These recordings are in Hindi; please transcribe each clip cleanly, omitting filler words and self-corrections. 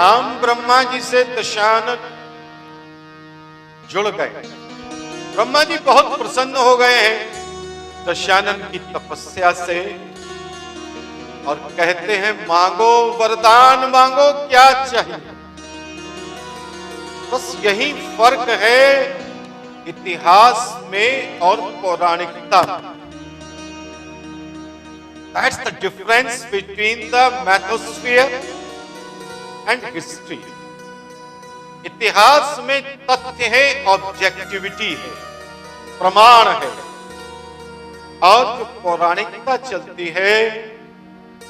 राम ब्रह्मा जी से दशानन जुड़ गए। ब्रह्मा जी बहुत प्रसन्न हो गए हैं दशानन की तपस्या से और कहते हैं मांगो वरदान मांगो, क्या चाहिए। बस यही फर्क है इतिहास में और पौराणिकता। That's the difference between the mythosphere and history. इतिहास में तथ्य है, ऑब्जेक्टिविटी है, प्रमाण है, और जो पौराणिकता चलती है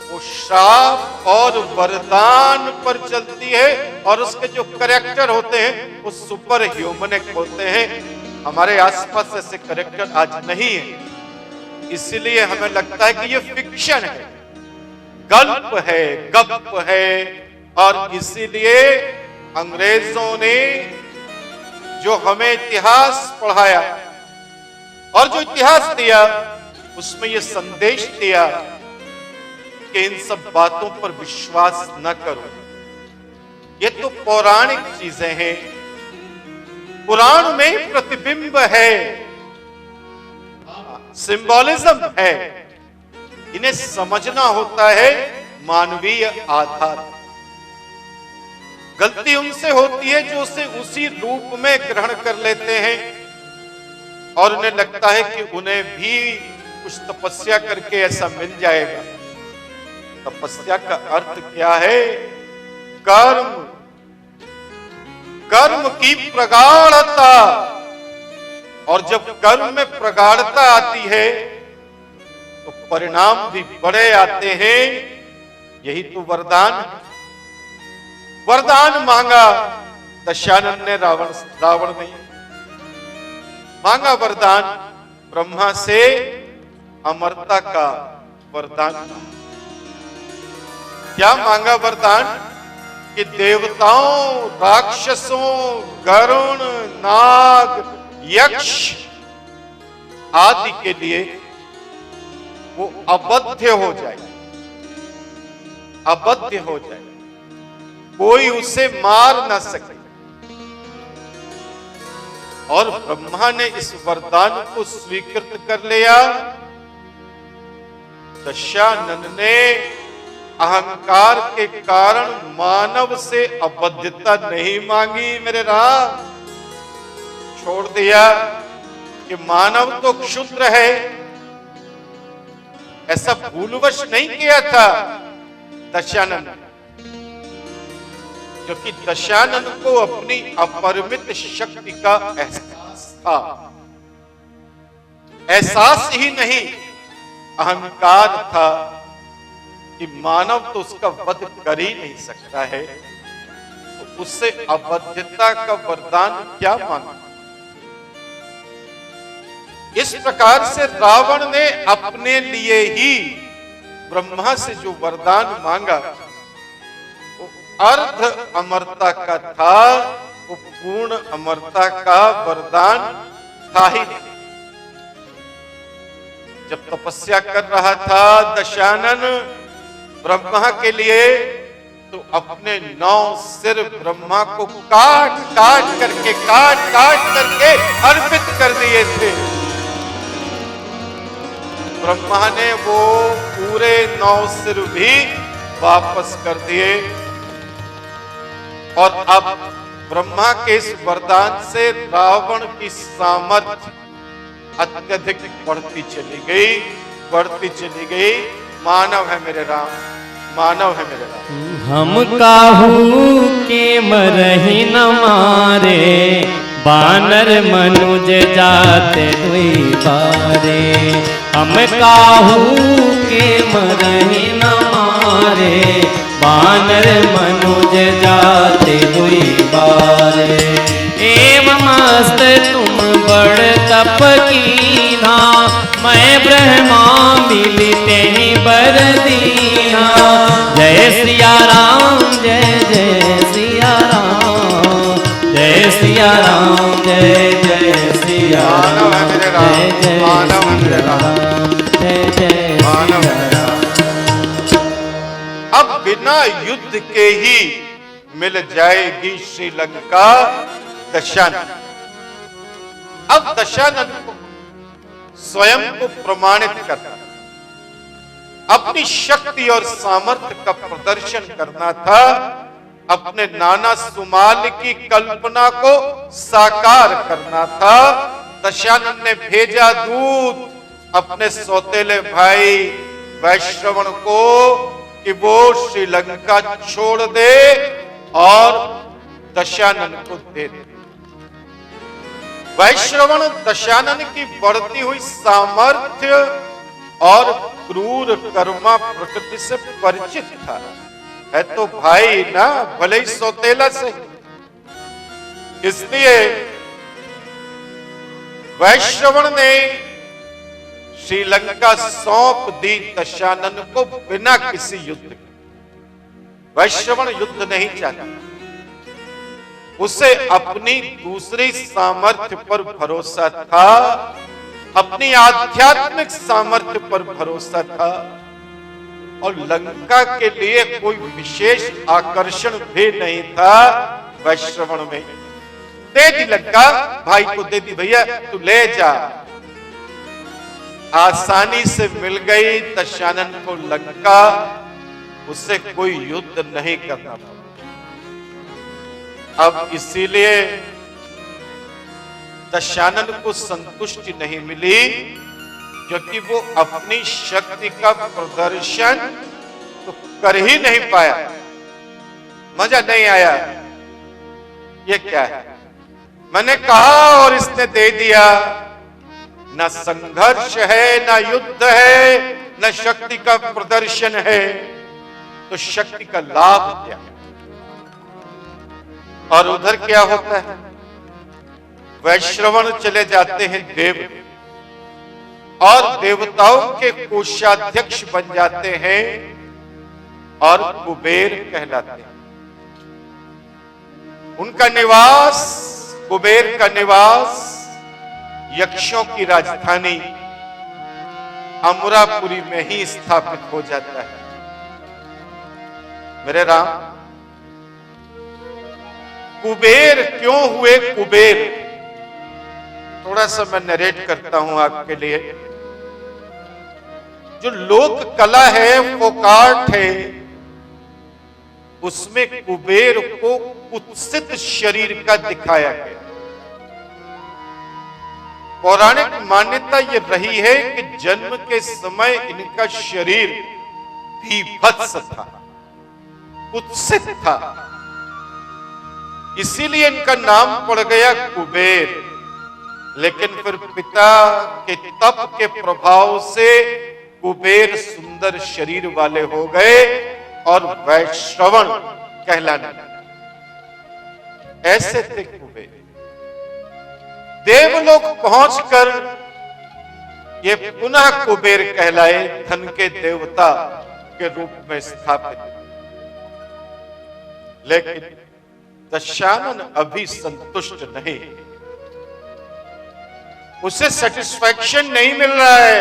वो श्राप और वरदान पर चलती है, और उसके जो कैरेक्टर होते हैं वो सुपर ह्यूमनिक होते हैं। हमारे आसपास ऐसे कैरेक्टर आज नहीं है, इसलिए हमें लगता है कि ये फिक्शन है, गल्प है, गप है। और इसीलिए अंग्रेजों ने जो हमें इतिहास पढ़ाया और जो इतिहास दिया उसमें ये संदेश दिया कि इन सब बातों पर विश्वास न करो, ये तो पौराणिक चीजें हैं, पुराण में प्रतिबिंब है, सिंबॉलिज्म है, इन्हें समझना होता है मानवीय आधार। गलती उनसे होती है जो उसे उसी रूप में ग्रहण कर लेते हैं और उन्हें लगता है कि उन्हें भी कुछ तपस्या करके ऐसा मिल जाएगा। तपस्या का अर्थ क्या है? कर्म, कर्म की प्रगाढ़ता। और जब कर्म में प्रगाढ़ता आती है तो परिणाम भी बड़े आते हैं। यही तो वरदान, वरदान मांगा दशानन ने, रावण ने मांगा वरदान, ब्रह्मा से अमरता का वरदान। क्या मांगा वरदान? कि देवताओं, राक्षसों, गरुण, नाग, यक्ष आदि के लिए वो अबध्य हो जाए, अबध्य हो जाए, कोई उसे मार ना सके। और ब्रह्मा ने इस वरदान को स्वीकृत कर लिया। दशानन ने अहंकार के कारण मानव से अबध्यता नहीं मांगी मेरे राम, छोड़ दिया कि मानव तो क्षुद्र है, ऐसा भूलवश नहीं किया था दशानन, क्योंकि दशानन को अपनी अपरिमित शक्ति का एहसास था। एहसास ही नहीं, अहंकार था कि मानव तो उसका वध कर ही नहीं सकता है, तो उससे अबध्यता का वरदान क्या मांगा। इस प्रकार से रावण ने अपने लिए ही ब्रह्मा से जो वरदान मांगा वो अर्ध अमरता का था, वो पूर्ण अमरता का वरदान था ही नहीं। जब तपस्या कर रहा था दशानन ब्रह्मा के लिए, तो अपने 9 सिर ब्रह्मा को काट काट करके अर्पित कर दिए थे। ब्रह्मा ने वो पूरे 9 सिर भी वापस कर दिए। और अब ब्रह्मा के इस वरदान से रावण की सामर्थ्य अत्यधिक बढ़ती चली गई, बढ़ती चली गई। मानव है मेरे राम, मानव है मेरे राम। हम काहू के मरही न मारे, बानर मनुज जाते दुई बारे। हम काहू के मरही न मारे, बानर मनुज जाते दुई बारे। एवं मस्त तुम बड़ तप कीना, मैं ब्रह्मा मिलते ही बर दीना। जय सिया राम, जय जय सिया राम, जय सिया राम, जय जय सिया राम, जय जय सिया राम, जय जय सिया राम। अब बिना युद्ध के ही मिल जाएगी श्रीलंका दशानन। अब दशानन को स्वयं को प्रमाणित करना, अपनी शक्ति और सामर्थ्य का प्रदर्शन करना था, अपने नाना सुमाल की कल्पना को साकार करना था। दशानन ने भेजा दूत अपने सौतेले भाई वैश्रवण को कि वो श्रीलंका छोड़ दे और दशानन को दे दे। वैश्रवण दशानन की बढ़ती हुई सामर्थ्य और क्रूर कर्मा प्रकृति से परिचित था। है तो भाई ना, भले ही सौतेला से। इसलिए वैश्रवण ने श्रीलंका सौंप दी दशानन को बिना किसी युद्ध के। वैश्रवण युद्ध नहीं चाहता, उसे अपनी दूसरी सामर्थ्य पर भरोसा था, अपनी आध्यात्मिक सामर्थ्य पर भरोसा था, और लंका के लिए कोई विशेष आकर्षण भी नहीं था वैश्रवण में। दे दी लंका, भाई को दे दी, भैया तू ले जा। आसानी से मिल गई दशानन को लंका, उससे कोई युद्ध नहीं करना पड़ा। अब इसीलिए दशानन को संतुष्टि नहीं मिली, क्योंकि वो अपनी शक्ति का प्रदर्शन तो कर ही नहीं पाया। मजा नहीं आया। ये क्या है, मैंने कहा और इसने दे दिया। न संघर्ष है, न युद्ध है, न शक्ति का प्रदर्शन है, तो शक्ति का लाभ क्या? और उधर क्या होता है, वैश्रवण चले जाते हैं देव और देवताओं के कोषाध्यक्ष बन जाते हैं और कुबेर कहलाते हैं। उनका निवास, कुबेर का निवास यक्षों की राजधानी अमरापुरी में ही स्थापित हो जाता है। मेरे राम, कुबेर क्यों हुए कुबेर? थोड़ा सा मैं नरेट करता हूं आपके लिए। जो लोक कला है, फोक आर्ट है, उसमें कुबेर को कुत्सित शरीर का दिखाया गया। पौराणिक मान्यता यह रही है कि जन्म के समय इनका शरीर भीभत्स था, कुत्सित था, इसीलिए इनका नाम पड़ गया कुबेर। लेकिन फिर पिता के तप के प्रभाव से कुबेर सुंदर शरीर वाले हो गए और वैश्रवण कहलाने लगे। ऐसे थे कुबेर। देवलोक पहुंचकर ये पुनः कुबेर कहलाए, धन के देवता के रूप में स्थापित। लेकिन दशानन अभी संतुष्ट नहीं, उसे सेटिस्फैक्शन नहीं मिल रहा है,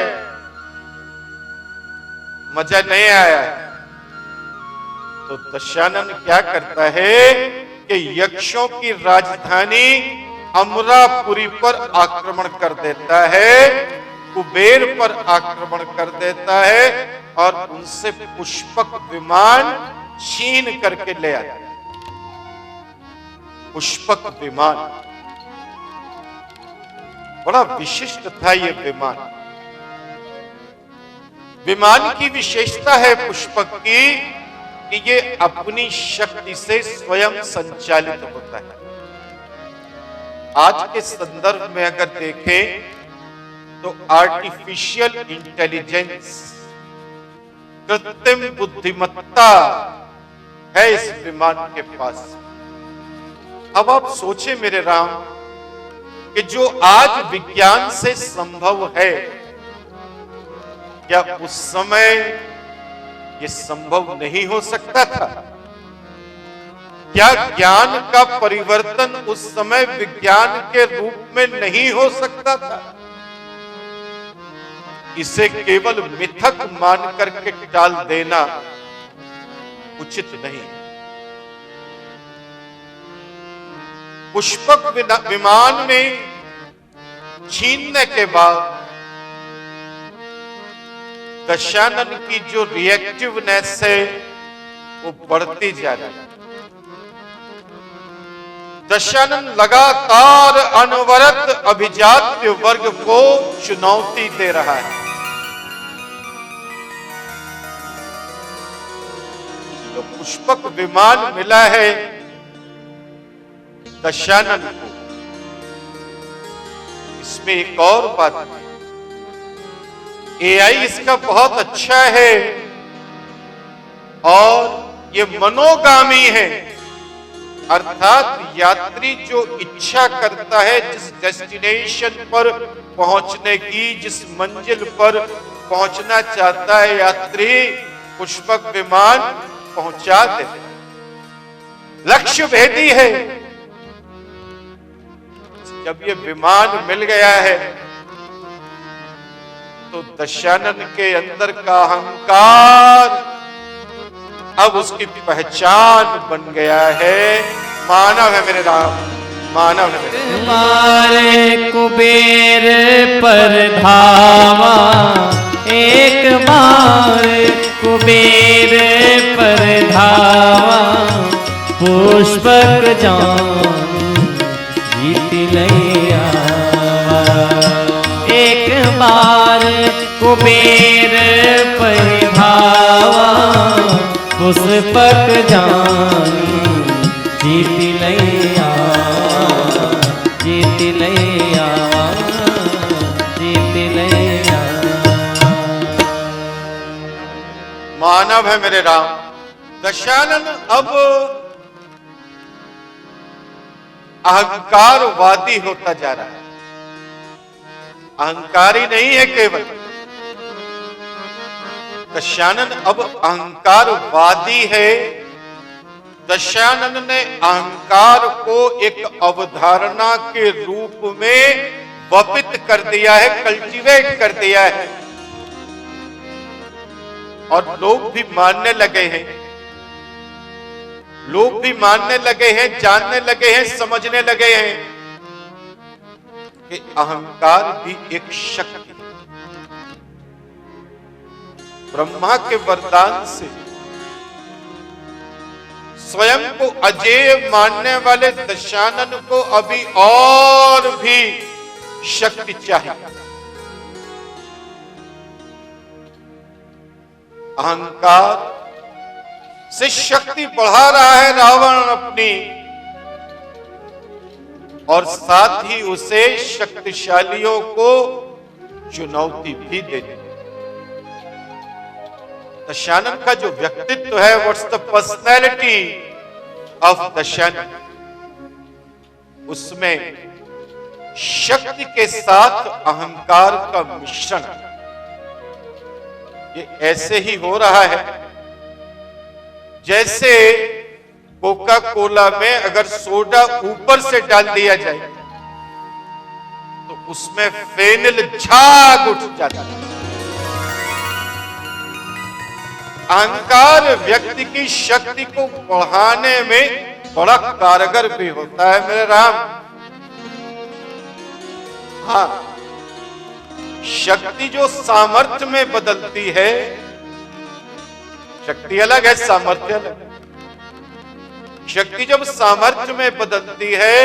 मजा नहीं आया। तो दशानन क्या करता है कि यक्षों की राजधानी अमरापुरी पर आक्रमण कर देता है, कुबेर पर आक्रमण कर देता है और उनसे पुष्पक विमान छीन करके ले आता है। पुष्पक विमान बड़ा विशिष्ट था। ये विमान, विमान की विशेषता है पुष्पक की कि ये अपनी शक्ति से स्वयं संचालित होता है। आज के संदर्भ में अगर देखें तो आर्टिफिशियल इंटेलिजेंस, कृत्रिम बुद्धिमत्ता है इस विमान के पास। अब आप सोचें मेरे राम कि जो आज विज्ञान से संभव है, क्या उस समय यह संभव नहीं हो सकता था? क्या ज्ञान का परिवर्तन उस समय विज्ञान के रूप में नहीं हो सकता था? इसे केवल मिथक मान करके टाल देना उचित नहीं। पुष्पक विमान में छीनने के बाद दशानन की जो रिएक्टिवनेस है वो बढ़ती जा रही है। दशानन लगातार अनवरत अभिजात्य वर्ग को चुनौती दे रहा है। जो पुष्पक विमान मिला है दशानन को, इसमें एक और बात है, एआई इसका बहुत अच्छा है और ये मनोगामी है, अर्थात यात्री जो इच्छा करता है जिस डेस्टिनेशन पर पहुंचने की, जिस मंजिल पर पहुंचना चाहता है यात्री, पुष्पक विमान पहुंचा दे। लक्ष्य भेदी है। जब ये विमान मिल गया है तो दशानन के अंदर का अहंकार अब उसकी पहचान बन गया है। मानव है मेरे राम, मानव है मेरे। मारे कुबेर पर धावा, एक बार कुबेर पर धावा, पुष्पक जान जीत लैया। एक बार कुबेर पर धावा, पुष्पक जान जीत लैया, जीत लैया, जीत लैया। मानव है मेरे राम। दशानन अब अहंकारवादी होता जा रहा है। अहंकारी नहीं है केवल, दशानन अब अहंकारवादी है। दशानन ने अहंकार को एक अवधारणा के रूप में वपित कर दिया है, कल्टीवेट कर दिया है, और लोग भी मानने लगे हैं, लोग भी मानने लगे हैं, जानने लगे हैं, समझने लगे हैं कि अहंकार भी एक शक्ति है। ब्रह्मा के वरदान से स्वयं को अजेय मानने वाले दशानन को अभी और भी शक्ति चाहिए। अहंकार से शक्ति बढ़ा रहा है रावण अपनी, और साथ ही उसे शक्तिशालियों को चुनौती भी देती है। दशानन का जो व्यक्तित्व है, what's the personality of Dashanan, उसमें शक्ति के साथ अहंकार का मिश्रण। ये ऐसे ही हो रहा है जैसे कोका कोला में अगर सोडा ऊपर से डाल दिया जाए तो उसमें फेनिल झाग उठ जाता है। अहंकार व्यक्ति की शक्ति को बढ़ाने में बड़ा कारगर भी होता है मेरे राम। हाँ, शक्ति जो सामर्थ्य में बदलती है, शक्ति अलग है, सामर्थ्य अलग है। शक्ति जब सामर्थ्य में बदलती है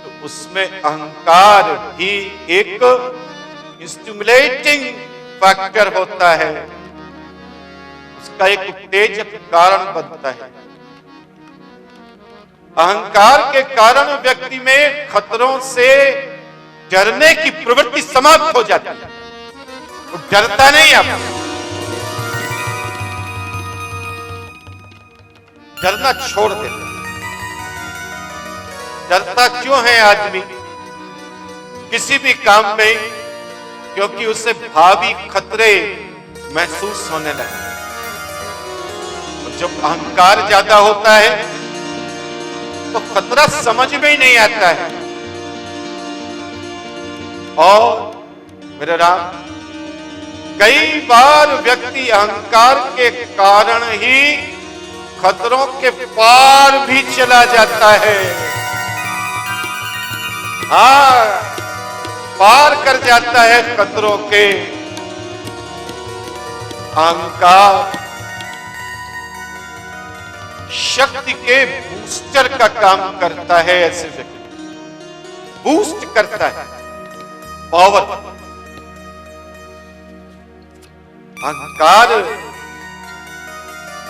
तो उसमें अहंकार भी एक स्टिमुलेटिंग फैक्टर होता है, उसका एक उत्तेजक कारण बनता है। अहंकार के कारण व्यक्ति में खतरों से डरने की प्रवृत्ति समाप्त हो जाती है। वो डरता नहीं, अब डरना छोड़ देता। डरता क्यों है आदमी किसी भी काम में? क्योंकि उसे भावी खतरे महसूस होने लगे। जब अहंकार ज्यादा होता है तो खतरा समझ में ही नहीं आता है। और मेरे राम, कई बार व्यक्ति अहंकार के कारण ही खतरों के पार भी चला जाता है। हाँ, पार कर जाता है खतरों के अहंकार शक्ति के बूस्टर का काम करता है। ऐसे व्यक्ति बूस्ट करता है पावर। अहंकार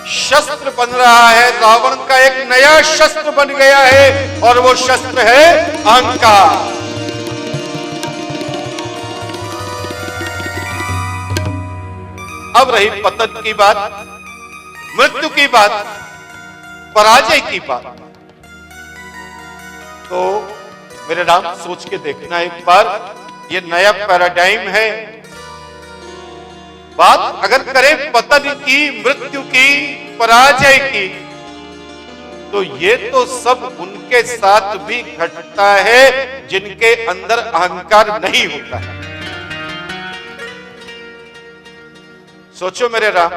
शस्त्र बन रहा है, रावण का एक नया शस्त्र बन गया है और वो शस्त्र है अहंकार। अब रही पतन की बात, मृत्यु की बात, पराजय की बात। तो मेरे नाम सोच के देखना एक बार, ये नया पैराडाइम है। बात अगर करें पतन की, मृत्यु की, पराजय की, तो ये तो सब उनके साथ भी घटता है जिनके अंदर अहंकार नहीं होता है। सोचो मेरे राम,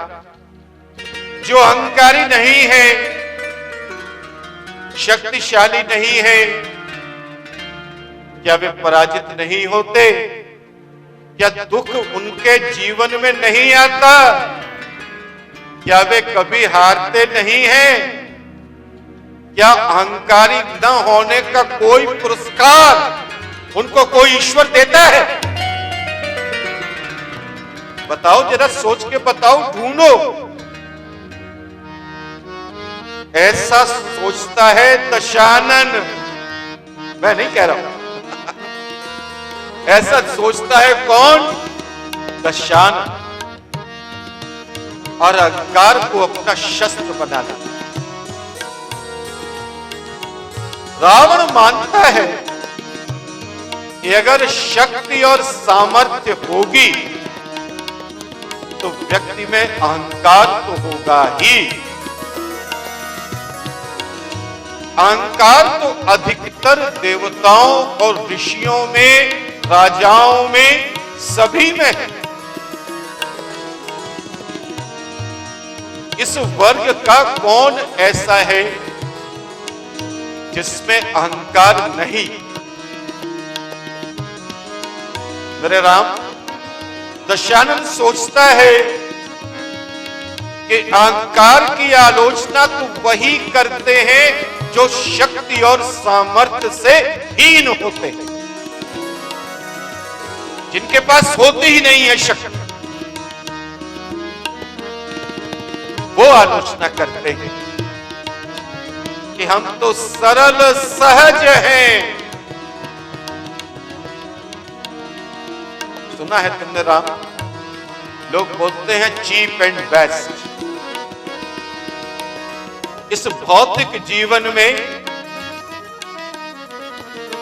जो अहंकारी नहीं है, शक्तिशाली नहीं है, क्या वे पराजित नहीं होते? क्या दुख उनके जीवन में नहीं आता? क्या वे कभी हारते नहीं हैं? क्या अहंकारी न होने का कोई पुरस्कार उनको कोई ईश्वर देता है? बताओ, जरा सोच के बताओ, ढूंढो। ऐसा सोचता है दशानन, मैं नहीं कह रहा हूं, ऐसा सोचता है कौन? दशानन। और अहंकार को अपना शस्त्र बना लेता। रावण मानता है कि अगर शक्ति और सामर्थ्य होगी तो व्यक्ति में अहंकार तो होगा ही। अहंकार तो अधिकतर देवताओं और ऋषियों में, राजाओं में, सभी में है। इस वर्ग का कौन ऐसा है जिसमें अहंकार नहीं? मेरे राम, दशानन सोचता है कि अहंकार की आलोचना तो वही करते हैं जो शक्ति और सामर्थ्य से हीन होते हैं, जिनके पास होती ही नहीं है शक्ति, वो आलोचना करते हैं कि हम तो सरल सहज हैं। सुना है तुमने राम, लोग बोलते हैं चीप एंड बेस्ट। इस भौतिक जीवन में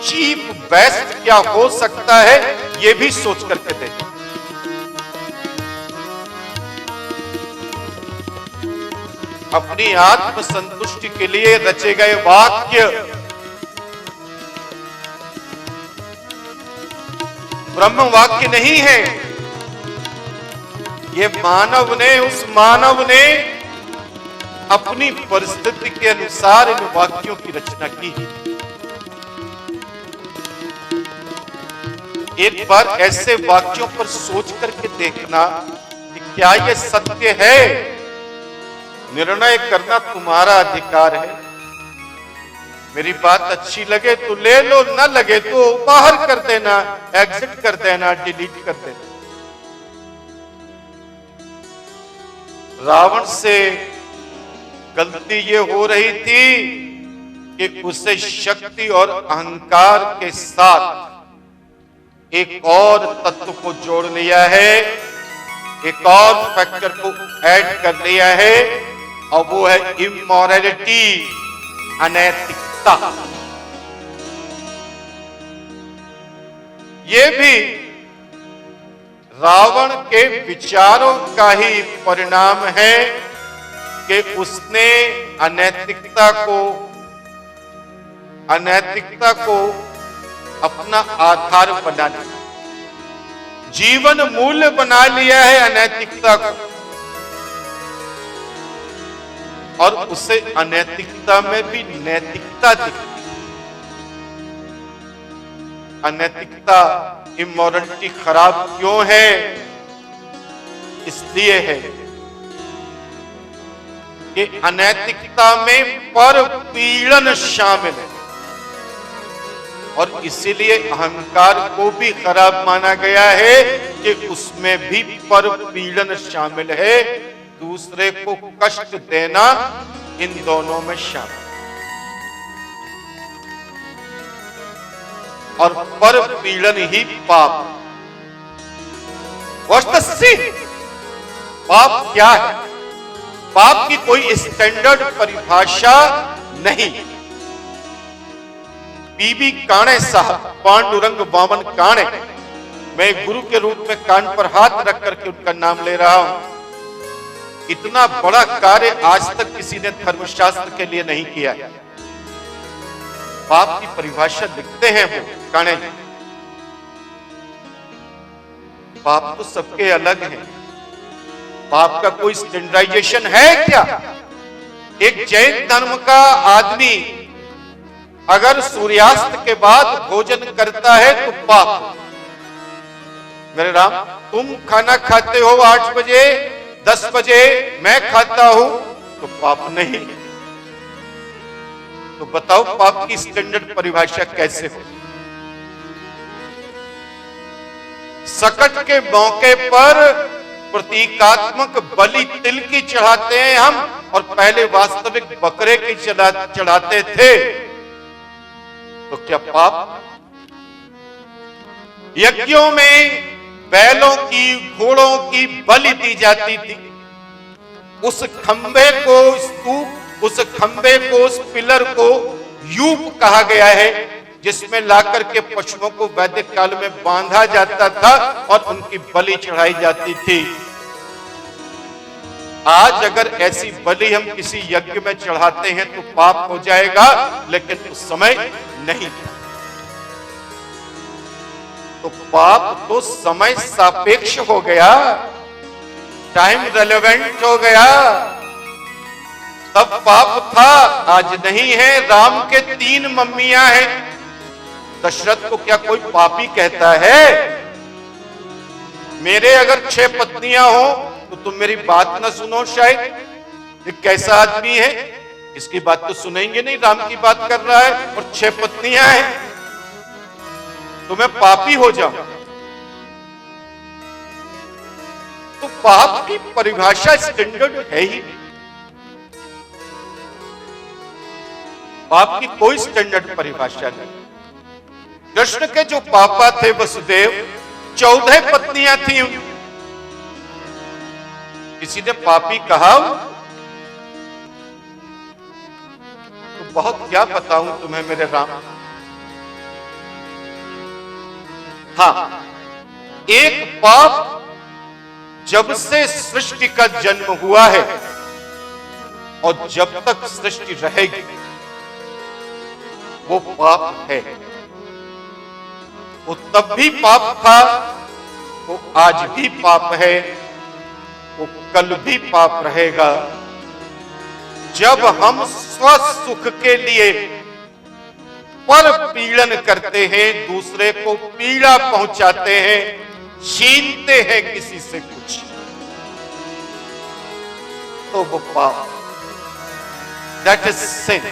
चीप बेस्ट क्या हो सकता है, यह भी सोच करके देखें। अपनी आत्म संतुष्टि के लिए रचे गए वाक्य ब्रह्म वाक्य नहीं है। ये मानव ने, उस मानव ने अपनी परिस्थिति के अनुसार इन वाक्यों की रचना की। एक बार ऐसे वाक्यों पर सोच करके देखना कि क्या ये सत्य है। निर्णय करना तुम्हारा अधिकार है। मेरी बात अच्छी लगे तो ले लो, ना लगे तो बाहर कर देना, एग्जिट कर देना, डिलीट कर देना। रावण से गलती ये हो रही थी कि उसे शक्ति और अहंकार के साथ एक और तत्व को जोड़ लिया है, एक और फैक्टर को ऐड कर लिया है, और वो है इमोरलिटी, अनैतिकता। ये भी रावण के विचारों का ही परिणाम है कि उसने अनैतिकता को अपना आधार बना लिया, जीवन मूल्य बना लिया है अनैतिकता को, और उसे अनैतिकता में भी नैतिकता दिखती। अनैतिकता, इमोरलिटी खराब क्यों है? इसलिए है कि अनैतिकता में पर पीड़न शामिल है और इसीलिए अहंकार को भी खराब माना गया है कि उसमें भी पर पीड़न शामिल है, दूसरे को कष्ट देना इन दोनों में शामिल। और पर पीड़न ही पाप। पाप क्या है? पाप की कोई स्टैंडर्ड परिभाषा नहीं। बीबी काणे साहब, पांडुरंग वामन काणे, मैं गुरु के रूप में कान पर हाथ रख करके उनका नाम ले रहा हूं। इतना बड़ा कार्य आज तक किसी ने धर्मशास्त्र के लिए नहीं किया। पाप की परिभाषा लिखते हैं वो काणे जी। पाप तो सबके अलग है। पाप का कोई स्टैंडर्डाइजेशन है क्या? एक जैन धर्म का आदमी अगर सूर्यास्त के बाद भोजन करता है तो पाप। मेरे राम, तुम खाना खाते हो 8 बजे, 10 बजे, मैं खाता हूं तो पाप नहीं। तो बताओ पाप की स्टैंडर्ड परिभाषा कैसे हो? सकट के मौके पर प्रतीकात्मक बलि तिल की चढ़ाते हैं हम, और पहले वास्तविक बकरे की चढ़ाते थे। तो क्या पाप? यज्ञों में बैलों की, घोड़ों की बलि दी जाती थी। उस खंबे को, स्तूप, उस खंबे को, उस पिलर को यूप कहा गया है, जिसमें लाकर के पशुओं को वैदिक काल में बांधा जाता था और उनकी बलि चढ़ाई जाती थी। आज अगर ऐसी बलि हम किसी यज्ञ में चढ़ाते हैं तो पाप हो जाएगा, लेकिन उस समय नहीं था। तो पाप तो समय सापेक्ष हो गया, टाइम रेलेवेंट हो गया। तब पाप था, आज नहीं है। राम के 3 मम्मियां हैं। दशरथ को क्या कोई पापी कहता है? मेरे अगर 6 पत्नियां हो तो तुम मेरी बात ना सुनो। शायद ये कैसा आदमी है, इसकी बात तो सुनेंगे नहीं। राम की बात कर रहा है और 6 पत्नियां हैं, तो मैं पापी हो जाऊं। तो पाप की परिभाषा स्टैंडर्ड है ही। पाप की कोई स्टैंडर्ड परिभाषा नहीं। कृष्ण के जो पापा थे वसुदेव, 14 पत्नियां थी। किसी ने पापी कहा? तो बहुत क्या बताऊं तुम्हें मेरे राम। हाँ, एक पाप जब से सृष्टि का जन्म हुआ है और जब तक सृष्टि रहेगी वो पाप है। वो तब भी पाप था, वो आज भी पाप है, वो कल भी पाप रहेगा। जब हम स्वसुख के लिए पर पीड़न करते हैं, दूसरे को पीड़ा पहुंचाते हैं, छीनते हैं किसी से कुछ, तो वो पाप, दैट इज सिन।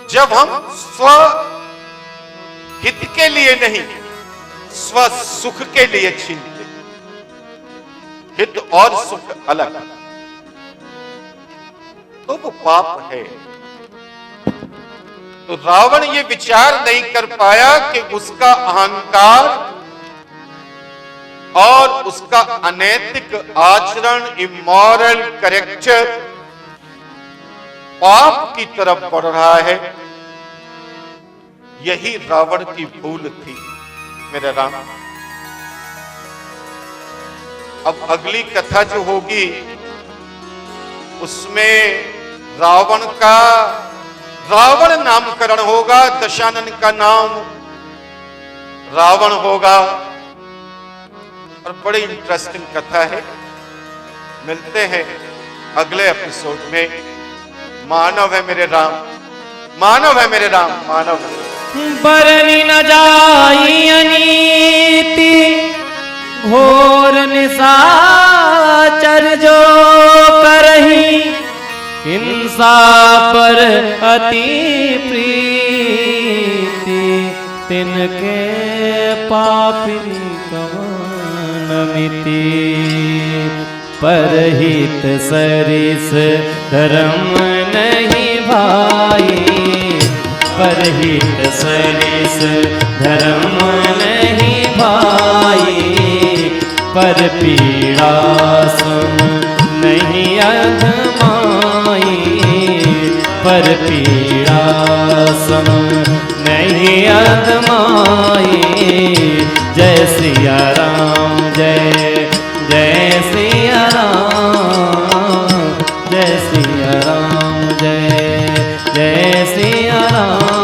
जब हम स्व हित के लिए नहीं, स्व सुख के लिए छीनते, हित और सुख अलग, तो वो पाप है। तो रावण ये विचार नहीं कर पाया कि उसका अहंकार और उसका अनैतिक आचरण, इमोरल कैरेक्टर पाप की तरफ बढ़ रहा है। यही रावण की भूल थी मेरे राम। अब अगली कथा जो होगी उसमें रावण का रावण नामकरण होगा, दशानन का नाम रावण होगा, और बड़ी इंटरेस्टिंग कथा है। मिलते हैं अगले एपिसोड में। मानव है मेरे राम, मानव है मेरे राम, मानव है। बरनी न जाई अनीति घोर निशाचर जो करही, हिंसा पर अति प्रीति तिनके पापिनी कवन मिति। परहित सरिस धर्म नहीं भाई, परहित सरिस धर्म नहीं भाई, पर पीड़ा सम नहीं अधमाई, पर पीड़ा सम नहीं अधमाई। जय सिया राम, जय जय सिया राम, जय सिया राम, जय जय सिया राम।